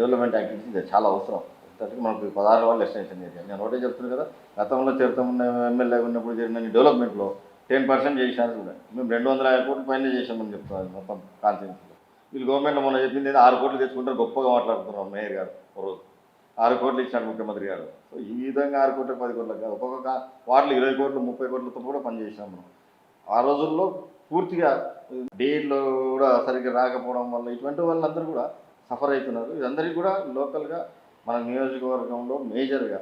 Development activities ఇది చాలా అవసరం. దానికి మనకు 16 వాళ్ళు ఎక్స్టెన్షన్ ఏరియా. నేను ఒకటే చెప్తున్నాను కదా, గతంలో చేరుతామున్న ఎమ్మెల్యే ఉన్నప్పుడు జరిగిన డెవలప్మెంట్లో 10% చేసినారు కూడా. మేము 250 కోట్ల పైన చేసామని చెప్తున్నారు మొత్తం కాన్స్టిట్యూన్సీలో. వీళ్ళు గవర్నమెంట్లో మొన్న చెప్పింది 6 కోట్లు తెచ్చుకుంటారు, గొప్పగా మాట్లాడుతున్నారు మేయర్ గారు రోజు. 6 కోట్లు ఇచ్చాడు ముఖ్యమంత్రి గారు. సో ఈ విధంగా 6 కోట్లు 10 కోట్లకు కాదు, ఒక్కొక్క వార్డులు 20 కోట్లు 30 కోట్లతో కూడా పనిచేసినాం మనం. ఆ రోజుల్లో పూర్తిగా డీల్లో కూడా సరిగ్గా రాకపోవడం వల్ల ఇటువంటి వాళ్ళందరూ కూడా సఫర్ అవుతున్నారు. ఇదందరికీ కూడా లోకల్గా మన నియోజకవర్గంలో మేజర్గా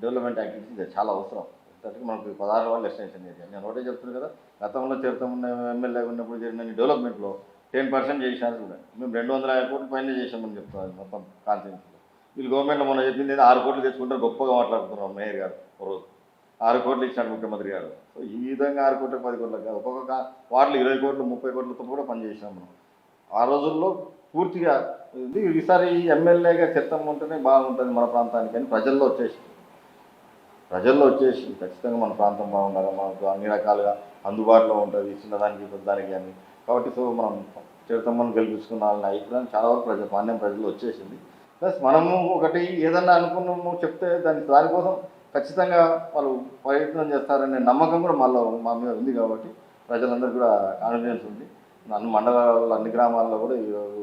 డెవలప్మెంట్ యాక్టివిటీస్ ఇది చాలా అవసరం. దానికి మనకు 16 వాళ్ళు ఎక్స్టెన్షన్ ఏరియా. నేను ఒకటే చెప్తున్నాను కదా, గతంలో చేరుతామున్న ఎమ్మెల్యే ఉన్నప్పుడు జరిగిన డెవలప్మెంట్లో 10% చేసినారు కూడా. మేము 250 కోట్ల పైన చేసామని చెప్తున్నారు మొత్తం కాన్స్టిట్యూన్సీలో. వీళ్ళు గవర్నమెంట్లో మొన్న చెప్పింది 6 కోట్లు తెచ్చుకుంటారు, గొప్పగా మాట్లాడుతున్నారు మేయర్ గారు రోజు. 6 కోట్లు ఇచ్చాడు ముఖ్యమంత్రి గారు. సో ఈ విధంగా 6 కోట్లు 10 కోట్లకు కాదు, ఒక్కొక్క వార్డులు 20 కోట్లు 30 కోట్లతో కూడా పనిచేసినాం మనం. ఆ రోజుల్లో పూర్తిగా ఈసారి ఎమ్మెల్యేగా చెత్తం ఉంటేనే బాగుంటుంది మన ప్రాంతానికి అని ప్రజల్లో వచ్చేసి ఖచ్చితంగా మన ప్రాంతం బాగుండాలి, మనకు అన్ని రకాలుగా అందుబాటులో ఉంటుంది, చిన్నదానికి పెద్దదానికి అని. కాబట్టి సో మనం చిరుతమ్మను గెలిపించుకున్న వాళ్ళని అభిప్రాయం చాలా వరకు పాణ్యం ప్రజలు వచ్చేసింది. ప్లస్ మనము ఒకటి ఏదన్నా అనుకున్నాము చెప్తే దానికోసం ఖచ్చితంగా వాళ్ళు ప్రయత్నం చేస్తారనే నమ్మకం కూడా మా మీద ఉంది. కాబట్టి ప్రజలందరూ కూడా కాన్ఫిడెన్స్ ఉంది. అన్ని మండలాల్లో అన్ని గ్రామాల్లో కూడా ఈరోజు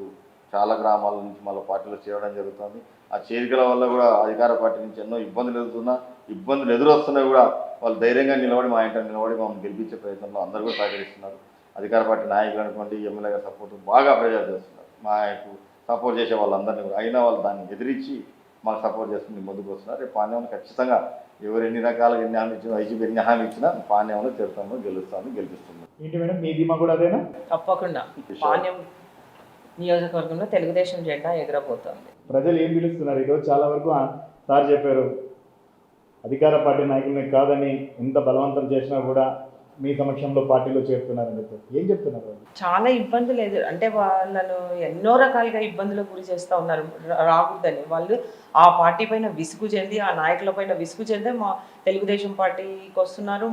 చాలా గ్రామాల నుంచి మళ్ళీ పార్టీలో చేరడం జరుగుతుంది. ఆ చేరికల వల్ల కూడా అధికార పార్టీ నుంచి ఎన్నో ఇబ్బందులు ఎదురొస్తున్నా కూడా వాళ్ళు ధైర్యంగా నిలబడి మా ఇంట నిలబడి మమ్మల్ని గెలిపించే ప్రయత్నంలో అందరూ కూడా సహకరిస్తున్నారు. అధికార పార్టీ నాయకులు అనుకోండి, ఎమ్మెల్యే గారు సపోర్ట్ బాగా ప్రజలు చేస్తున్నారు. మాకు సపోర్ట్ చేసే వాళ్ళందరినీ కూడా అయినా వాళ్ళు దాన్ని ఎదిరించి మాకు సపోర్ట్ చేసుకుని ముందుకు వస్తున్నారు. రేపు పాణ్యంలో ఖచ్చితంగా ఎవరు ఎన్ని రకాలుగా ఎన్ని హామీ ఇచ్చినా, వైసీపీ ఎన్ని హామీ ఇచ్చినా పాణ్యంలో తిరుతాము గెలుస్తుంది. ఏంటి మేడం మీ ధీమా కూడా అదేనా? తప్పకుండా పాణ్యం నియోజకవర్గంలో తెలుగుదేశం జెండా ఎగరబోతోంది. ప్రజలు ఏం పిలుస్తున్నారు ఈరోజు? చాలా వరకు సార్ చెప్పారు, అధికార పార్టీ నాయకుల్ని కాదని ఎంత బలవంతం చేసినా కూడా మీ సమక్షంలో పార్టీలో చేరుతున్నారని చెప్పి ఏం చెప్తున్నారు? చాలా ఇబ్బందులు అంటే వాళ్ళను ఎన్నో రకాలుగా ఇబ్బందులకు గురి చేస్తూ ఉన్నారు. రాకూడదని వాళ్ళు ఆ పార్టీ పైన విసుగు చెంది, ఆ నాయకుల పైన విసుగు చెంది మా తెలుగుదేశం పార్టీకి వస్తున్నారు.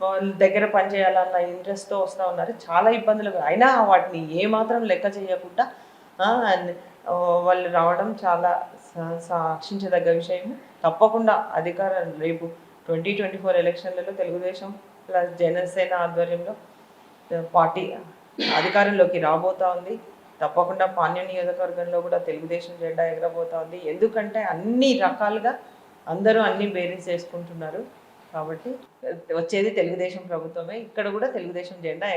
వాళ్ళ దగ్గర పనిచేయాలన్న ఇంట్రెస్ట్తో వస్తూ ఉన్నారు. చాలా ఇబ్బందులు అయినా వాటిని ఏమాత్రం లెక్క చేయకుండా వాళ్ళు రావడం చాలా సాక్షించదగ్గ విషయం. తప్పకుండా అధికారం రేపు 2024 ఎలక్షన్లలో తెలుగుదేశం ప్లస్ జనసేన ఆధ్వర్యంలో పార్టీ అధికారంలోకి రాబోతూ ఉంది. తప్పకుండా పాణ్యం నియోజకవర్గంలో కూడా తెలుగుదేశం జెండా ఎగరబోతూ ఉంది. ఎందుకంటే అన్ని రకాలుగా అందరూ అన్ని బేరీస్ చేసుకుంటున్నారు. కాబట్టి వచ్చేది తెలుగుదేశం ప్రభుత్వమే. ఇక్కడ కూడా తెలుగుదేశం జెండా